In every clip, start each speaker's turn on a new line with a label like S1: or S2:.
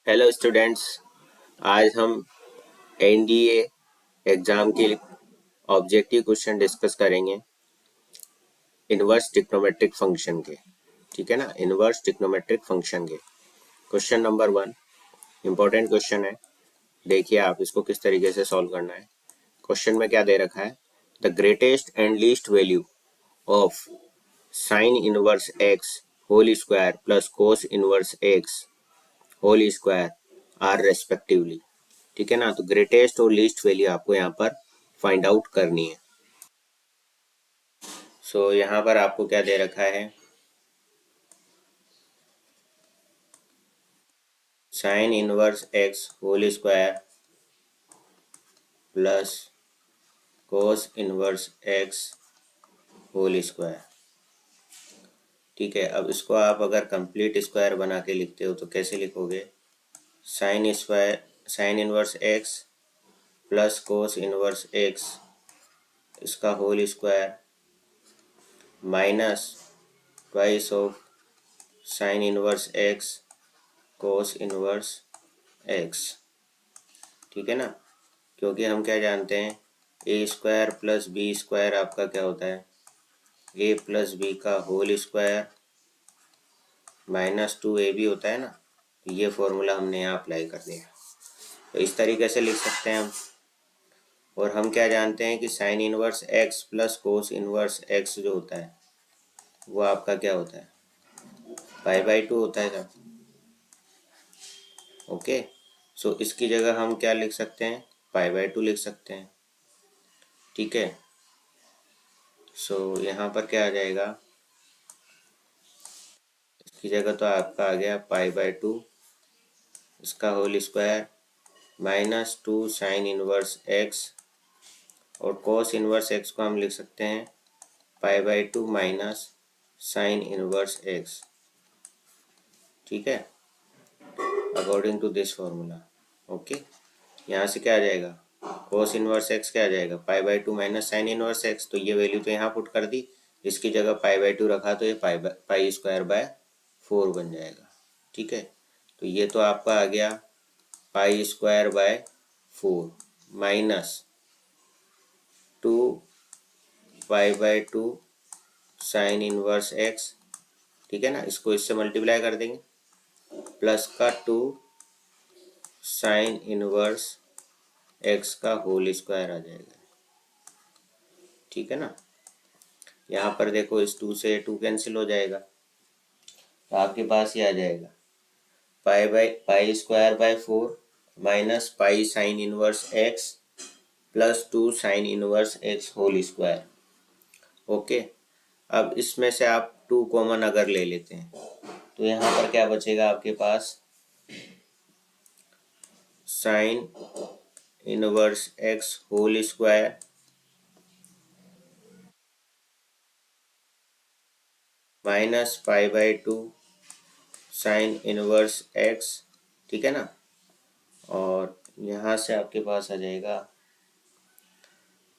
S1: Hello students. आज हम NDA exam के ऑब्जेक्टिव क्वेश्चन डिस्कस करेंगे इनवर्स ट्रिग्नोमेट्रिक फंक्शन के। ठीक है ना, इनवर्स ट्रिग्नोमेट्रिक फंक्शन के। क्वेश्चन नंबर 1 इंपॉर्टेंट क्वेश्चन है। देखिए आप इसको किस तरीके से सॉल्व करना है। क्वेश्चन में क्या दे रखा है, the greatest and least value of sine inverse x whole square plus cos inverse x whole square are respectively. ठीक है ना, तो ग्रेटेस्ट और लीस्ट वैल्यू आपको यहाँ पर फाइंड आउट करनी है। सो यहाँ पर आपको क्या दे रखा है, sine inverse x whole square plus cos inverse x whole square. ठीक है, अब इसको आप अगर कंप्लीट स्क्वायर बना के लिखते हो तो कैसे लिखोगे, sine inverse x plus cos inverse x इसका whole square minus twice of sine inverse x cos inverse x. ठीक है ना, क्योंकि हम क्या जानते हैं, A square plus B square आपका क्या होता है, ए प्लस बी का होल स्क्वायर माइनस 2ab होता है ना। तो ये फॉर्मूला हमने यहाँ अप्लाई कर दिया, तो इस तरीके से लिख सकते हैं हम। और हम क्या जानते हैं कि sign inverse x plus cos inverse x जो होता है वो आपका क्या होता है, पाई/2 होता है क्या। ओके, सो इसकी जगह हम क्या लिख सकते हैं, पाई/2 लिख सकते हैं। ठीक है, सो यहाँ पर क्या आ जाएगा, इसकी जगह तो आपका आ गया पाई/2 इसका whole square minus 2 sine inverse x, और कोस इनवर्स एक्स को हम लिख सकते हैं पाई/2 माइनस साइन इनवर्स एक्स। ठीक है, according to this formula. Okay, यहाँ से क्या आ जाएगा, कोस इनवर्स एक्स क्या आ जाएगा, पाई/2 माइनस साइन इनवर्स एक्स। तो ये वैल्यू तो यहाँ पुट कर दी, इसकी जगह पाई/2 रखा तो ये पाई स्क्वायर बाय 4 बन जाएगा। ठीक है, तो ये तो आपका आ गया पाई स्क्वायर बाय 4 माइनस 2 पाई/2 साइन इनवर्स एक्स। ठीक है ना, इसको इससे मल्टीप्लाई कर देंगे, प्लस का 2 साइन इनवर्स एक्स का होल स्क्वायर आ जाएगा। ठीक है ना, यहाँ पर देखो इस 2 से 2 कैंसिल हो जाएगा, तो आपके पास ये आ जाएगा pi square by 4 minus pi sine inverse x plus 2 sine inverse x whole square. Okay, अब इसमें से आप 2 कॉमन अगर ले लेते हैं तो यहाँ पर क्या बचेगा आपके पास, sine inverse x whole square minus पाई/2 साइन इनवर्स एक्स। ठीक है ना, और यहाँ से आपके पास आ जाएगा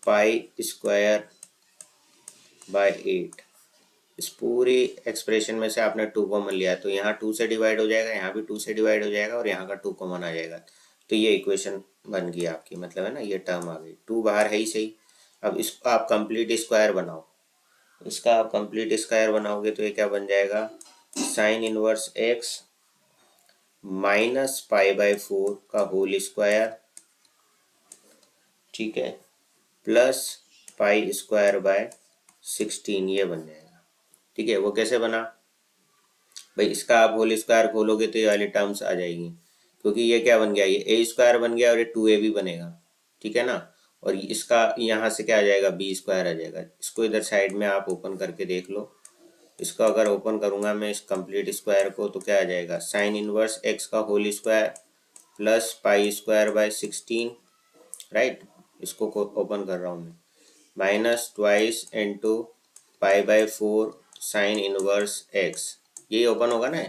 S1: पाई स्क्वायर बाय 8। इस पूरी एक्सप्रेशन में से आपने 2 कॉमन लिया तो यहाँ 2 से डिवाइड हो जाएगा, यहाँ भी 2 से डिवाइड हो जाएगा, और यहाँ का 2 कॉमन आ जाएगा। तो ये इक्वेशन बन गई आपकी, मतलब है ना, ये टर्म आ गई, 2 बाहर है ही सही। अब इसको आप कंप्लीट स्क्वायर बनाओ, इसका आप कंप्लीट स्क्वायर बनाओगे तो ये क्या बन जाएगा, साइन इनवर्स एक्स माइनस पाई/4 का होल स्क्वायर। ठीक है, प्लस पाई स्क्वायर बाय 16, ये बन जाएगा। ठीक है, वो कैसे बना भाई, इसका आप होल स्क्वायर खोलोगे तो ये वाली टर्म्स आ जाएगी, क्योंकि ये क्या बन गया, ये ए स्क्वायर बन गया और ये 2ab बनेगा। ठीक है ना, और इसका यहाँ से क्या आ जाएगा, बी स्क्वायर आ जाएगा। इसको इधर साइड में आप ओपन करके देख लो, इसको अगर ओपन करूँगा मैं इस कंप्लीट स्क्वायर को तो क्या आ जाएगा, साइन इनवर्स एक्स का whole square plus pi square by 16। Right, इसको ओपन कर रहा हूँ मैं, माइनस ट्वाइस इंटू पाई/4 साइन इनवर्स एक्स, यही ओपन होगा ना।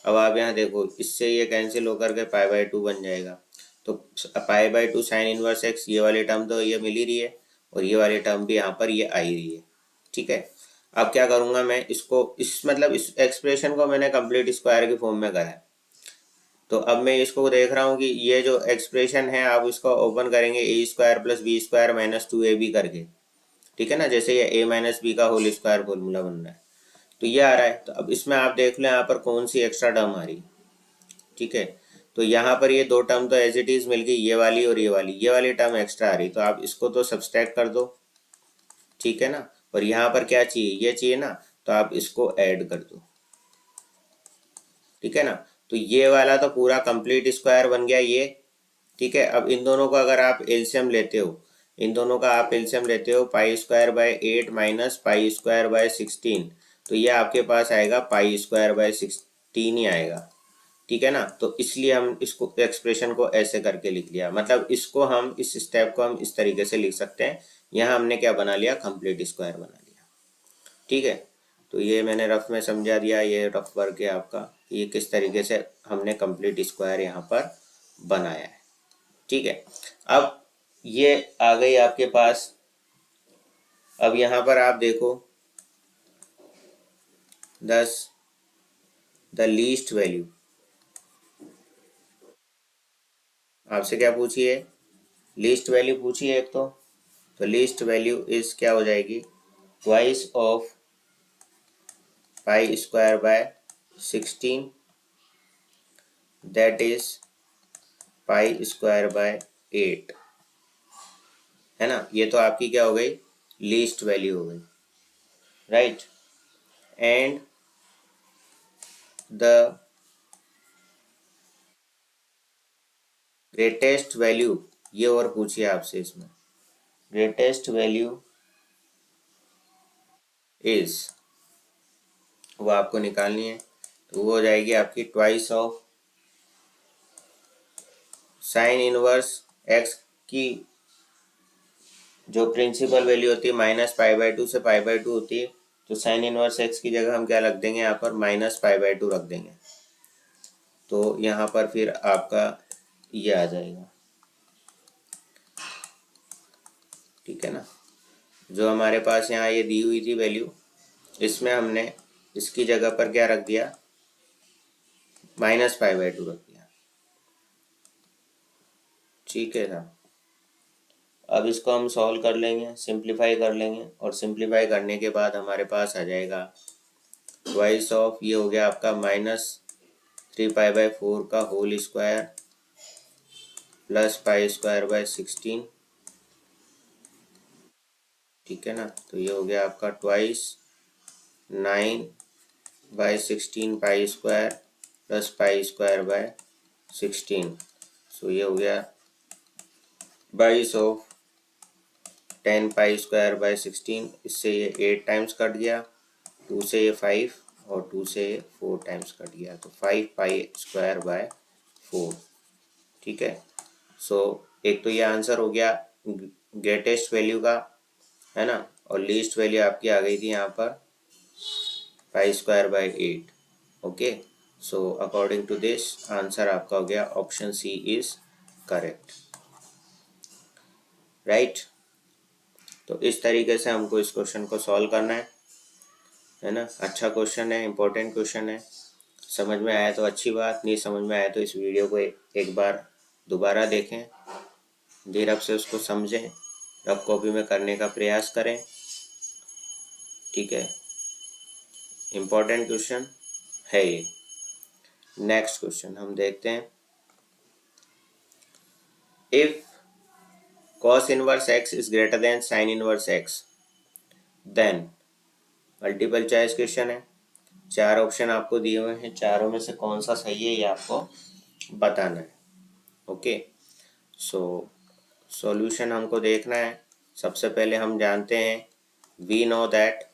S1: अब आप यहाँ देखो, इससे ये कैंसिल होकर के पाई/2 बन जाएगा, तो पाई/2 साइन इनवर्स एक्स, ये वाली टर्म तो ये मिल ही रही है, और ये वाली टर्म भी यहाँ पर ये आ ही रही है। ठीक है, अब क्या करूँगा मैं, इसको इस मतलब इस एक्सप्रेशन को मैंने कंप्लीट स्क्वायर के फॉर्म में करा है, तो अब मैं इसको देख रहा हूँ कि ये जो एक्सप्रेशन है आप इसको ओपन करेंगे A square plus B square minus 2ab करके, ठीक है ना, जैसे ये a माइनस बी का होल स्क्वायर फॉर्मूला बन रहा है, तो ये आ रहा है। तो अब इसमें आप देख लें यहाँ पर कौन सी एक्स्ट्रा टर्म आ रही है, ठीक है। तो यहाँ पर ये दो टर्म तो एज इट इज मिल गई, ये वाली टर्म एक्स्ट्रा आ रही, तो आप इसको तो सब्सट्रैक्ट कर दो, ठीक है ना। और यहाँ पर क्या चाहिए, ये चाहिए ना, तो आप इसको ऐड कर दो, ठीक है ना। तो ये वाला तो पूरा कंप्लीट स्क्वायर बन गया ये, ठीक है। अब इन दोनों का अगर आप एलसीएम लेते हो, इन दोनों का आप एलसीएम लेते हो, पाई square by 8 minus pi square by 16, तो ये आपके पास आएगा पाई स्क्वायर बाय 16 ही आएगा, ठीक है ना। तो इसलिए हम इसको एक्सप्रेशन को ऐसे करके लिख लिया, मतलब इसको हम इस स्टेप को हम इस तरीके से लिख सकते हैं। यहाँ हमने क्या बना लिया, कंप्लीट स्क्वायर बना लिया, ठीक है। तो ये मैंने रफ में समझा दिया, ये रफ वर्क है आपका, ये किस तरीके से हमने कंप्लीट स्क्वायर यहाँ पर बनाया है, ठीक है। अब ये आ गई आपके पास। अब यहाँ पर आप देखो 10 द लीस्ट वैल्यू, आपसे क्या पूछी है, लीस्ट वैल्यू पूछी है एक तो लीस्ट वैल्यू इज क्या हो जाएगी, twice of pi square by 16, that is pi square by 8, है ना। ये तो आपकी क्या हो गई, लीस्ट वैल्यू हो गई, right. And the greatest value, ये और पूछिए आपसे इसमें, ग्रेटेस्ट वैल्यू इज, वो आपको निकालनी है, तो वो हो जाएगी आपकी twice of sine inverse x की जो प्रिंसिपल वैल्यू होती है -π/2 से π/2 होती है, तो साइन इनवर्स एक्स की जगह हम क्या रख देंगे, यहाँ पर -π/2 रख देंगे, तो यहाँ पर फिर आपका ये आ जाएगा, ठीक है ना। जो हमारे पास यहाँ ये दी हुई थी वैल्यू, इसमें हमने इसकी जगह पर क्या रख दिया, -π/2 रख दिया, ठीक है ना। अब इसको हम सॉल्व कर लेंगे, सिंप्लीफाई कर लेंगे, और सिंप्लीफाई करने के बाद हमारे पास आ जाएगा ट्वाइस ऑफ, ये हो गया आपका -3π/4 का whole square plus pi square by 16, ठीक है ना। तो ये हो गया आपका twice 9/16 pi square plus pi square by 16, so ये हो गया 22 10 पाई स्क्वायर बाय 16, इससे ये 8 टाइम्स कट गया, 2 से ये 5 और 2 से ये 4 टाइम्स कट गया, तो 5 पाई स्क्वायर बाय 4, ठीक है। सो एक तो ये आंसर हो गया ग्रेटेस्ट वैल्यू का, है ना, और लीस्ट वैल्यू आपकी आ गई थी यहाँ पर pi square by 8, okay. So according to this answer आपका हो गया option C is correct, right. तो इस तरीके से हमको इस क्वेश्चन को सॉल्व करना है ना। अच्छा क्वेश्चन है, इंपॉर्टेंट क्वेश्चन है, समझ में आया तो अच्छी बात, नहीं समझ में आया तो इस वीडियो को एक बार दोबारा देखें, धीरज से उसको समझें, रफ कॉपी में करने का प्रयास करें, ठीक है। इंपॉर्टेंट क्वेश्चन है ये। नेक्स्ट क्वेश्चन हम देखते हैं, if cos inverse x is greater than sine inverse x, then, multiple choice question है, 4 ऑप्शन आपको दिए हुए हैं, चारों में से कौन सा सही है ये आपको बताना है, ओके। सो सॉल्यूशन हमको देखना है। सबसे पहले हम जानते हैं, we know that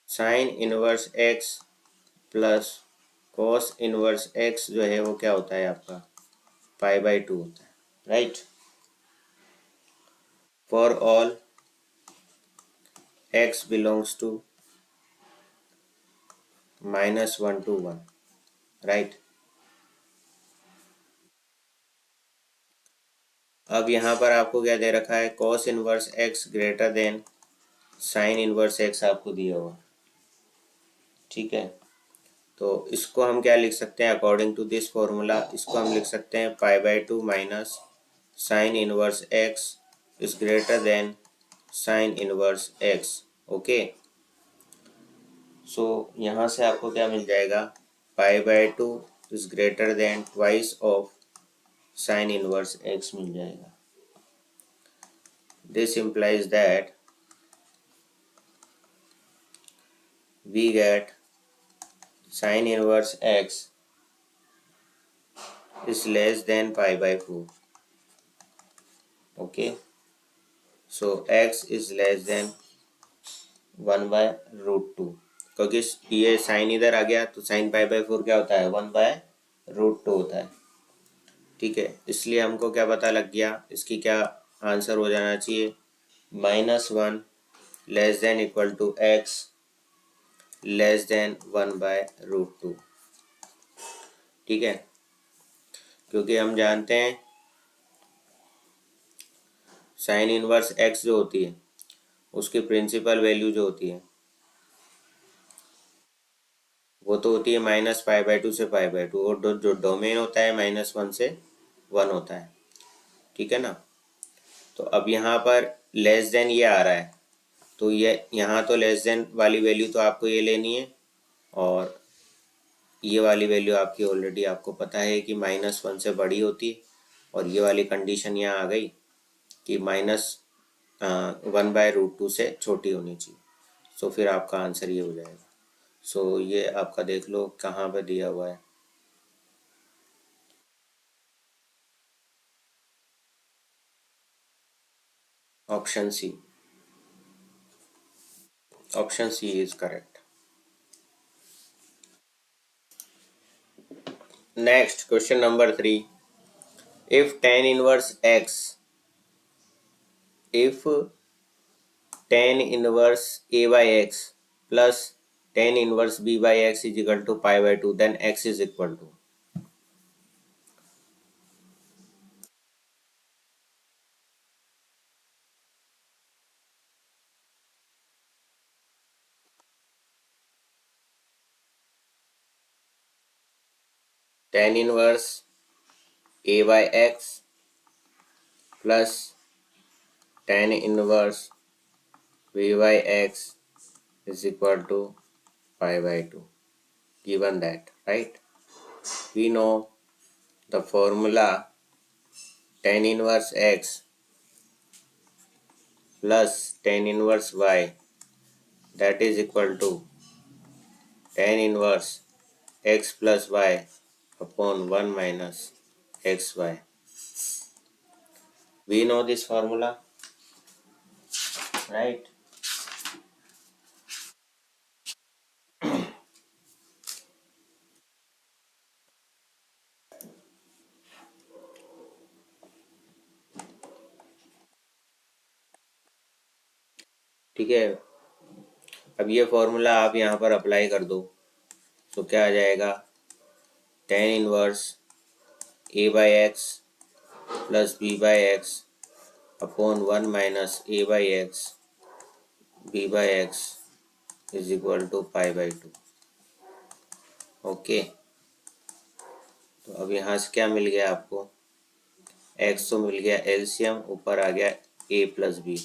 S1: sine inverse x plus cos inverse x जो है वो क्या होता है आपका π/2 होता है, right. For all x belongs to -1 to 1, right. अब यहाँ पर आपको क्या दे रखा है, cos inverse x greater than sine inverse x आपको दिया हुआ, ठीक है। तो इसको हम क्या लिख सकते हैं, अकॉर्डिंग टू दिस फॉर्मूला इसको हम लिख सकते हैं π/2 minus sine inverse x is greater than sine inverse x. Okay, so यहाँ से आपको क्या मिल जाएगा, π/2 is greater than twice of sine inverse x मिल जाएगा। This implies that we get sin inverse x is less than π/4. Okay, so x is less than 1/√2, क्योंकि ये साइन इधर आ गया तो साइन π/4 क्या होता है, 1/√2 होता है, ठीक है। इसलिए हमको क्या पता लग गया, इसकी क्या आंसर हो जाना चाहिए, -1 less than equal to x less than 1/√2, ठीक है। क्योंकि हम जानते हैं साइन इनवर्स एक्स जो होती है उसकी प्रिंसिपल वैल्यू जो होती है वो तो होती है -π/2 से π/2, और जो डोमेन होता है -1 से 1 होता है, ठीक है ना। तो अब यहाँ पर लेस देन ये आ रहा है, तो ये यहाँ तो लेस देन वाली वैल्यू तो आपको ये लेनी है, और ये वाली वैल्यू आपकी ऑलरेडी आपको पता है कि -1 से बड़ी होती है, और ये वाली कंडीशन यहाँ आ गई कि -1/√2 से छोटी होनी चाहिए। सो फिर आपका आंसर ये हो जाएगा। सो ये आपका देख लो कहाँ पे दिया हुआ है, option C. Option C is correct. Next question number 3, if tan inverse x, if tan inverse a by x plus tan inverse b by x is equal to π/2, then x is equal to, tan inverse a by x plus tan inverse b by x is equal to π/2, given that, right? We know the formula tan inverse x plus tan inverse y, that is equal to tan inverse x plus y upon 1 minus xy. We know this formula, right? ठीक है, अब ये formula आप यहाँ पर apply कर दो, तो क्या आ जाएगा, tan inverse a by x plus b by x upon 1 minus a by x b by x is equal to π/2। Okay, तो अब यहाँ से क्या मिल गया आपको, x तो मिल गया एलसीएम, ऊपर आ गया a प्लस बी,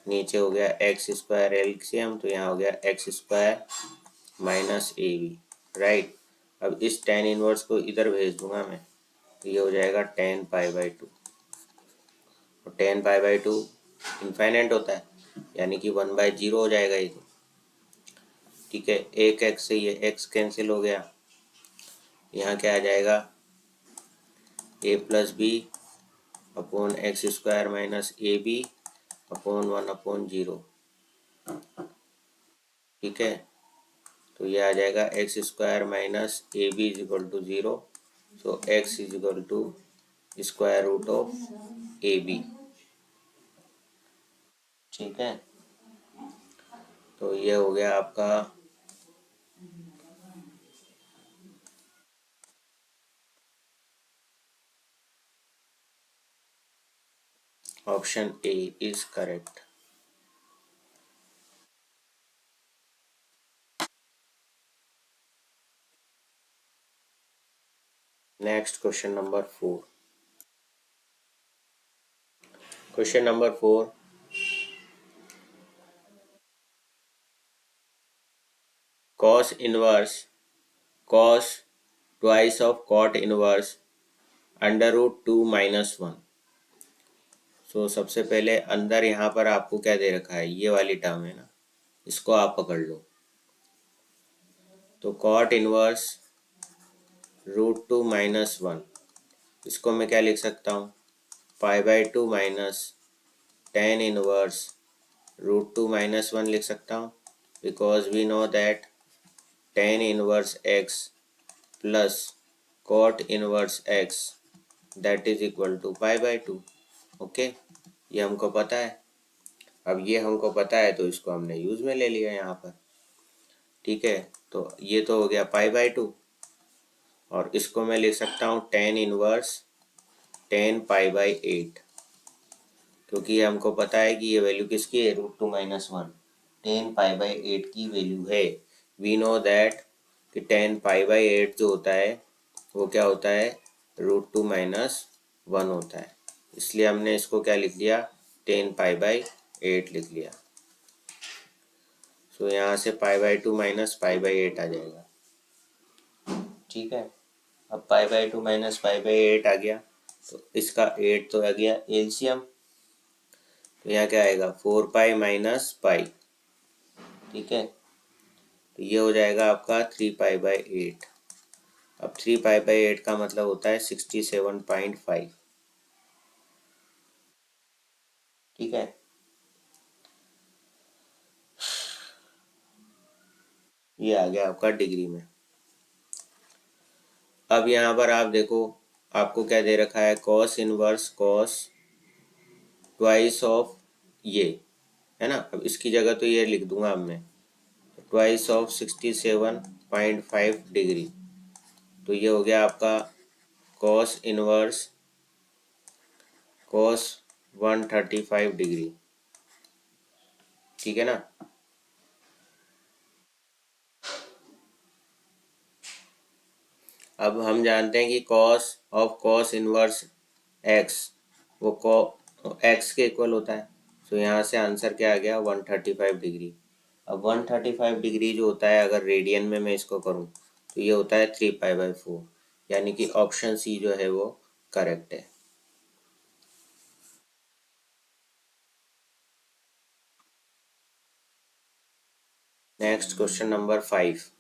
S1: नीचे हो गया एक्स स्क्वायर एलसीएम, तो यहाँ हो गया x square minus a b, right. अब इस tan इनवर्स को इधर भेज दूंगा मैं, तो ये हो जाएगा tan π/2, और tan π/2 इनफाइनाइट होता है, यानी कि 1/0 हो जाएगा ये तो, ठीक है। एक एक्स से ये एक्स कैंसिल हो गया, यहाँ क्या आ जाएगा, a plus b upon x square minus a b upon 1/0, ठीक है। तो ये आ जाएगा x square minus a b is equal to 0, so x is equal to square root of a b, ठीक है। तो ये हो गया आपका option a is correct. Next question number 4। Question number 4, cos inverse cos twice of cot inverse √2 - 1। सो सबसे पहले अंदर यहाँ पर आपको क्या दे रखा है, ये वाली टर्म है ना, इसको आप पकड़ लो। तो cot इनवर्स √2 - 1, इसको मैं क्या लिख सकता हूँ, π/2 माइनस tan इनवर्स √2 - 1 लिख सकता हूँ, because we know that tan inverse x plus cot inverse x that is equal to π/2। Okay, ये हमको पता है। अब ये हमको पता है तो इसको हमने यूज में ले लिया यहाँ पर। ठीक है, तो ये तो हो गया π/2, और इसको मैं लिख सकता हूँ tan इनवर्स tan π/8, क्योंकि ये हमको पता है कि ये वैल्यू किसकी है, √2 - 1 tan π/8 की वैल्यू है। वी नो दैट कि tan π/8 जो होता है वो क्या होता है, √2 - 1 होता है। इसलिए हमने इसको क्या लिख लिया, tan π/8 लिख लिया। सो यहाँ से π/2 माइनस π/8 आ जाएगा। ठीक है, अब π/2 माइनस π/8 आ गया, तो इसका 8 तो आ गया एलसीएम, तो यहाँ क्या आएगा, 4π माइनस पाई। ठीक है, तो ये हो जाएगा आपका 3π/8। अब 3π/8 का मतलब होता है 67.5। ठीक है, ये आ गया आपका डिग्री में। अब यहाँ पर आप देखो, आपको क्या दे रखा है, cos inverse cos twice of ये, है ना। अब इसकी जगह तो ये लिख दूंगा अब मैं, ट्वाइस ऑफ 67.5 डिग्री। तो ये हो गया आपका कॉस इनवर्स कॉस 135 डिग्री। ठीक है ना। अब हम जानते हैं कि cos of cos inverse x वो एक्स के इक्वल होता है। तो यहाँ से आंसर क्या आ गया, 135 डिग्री। अब 135 डिग्री जो होता है, अगर रेडियन में मैं इसको करूँ तो ये होता है 3π/4, यानी कि ऑप्शन सी जो है वो करेक्ट है। Next question number 5।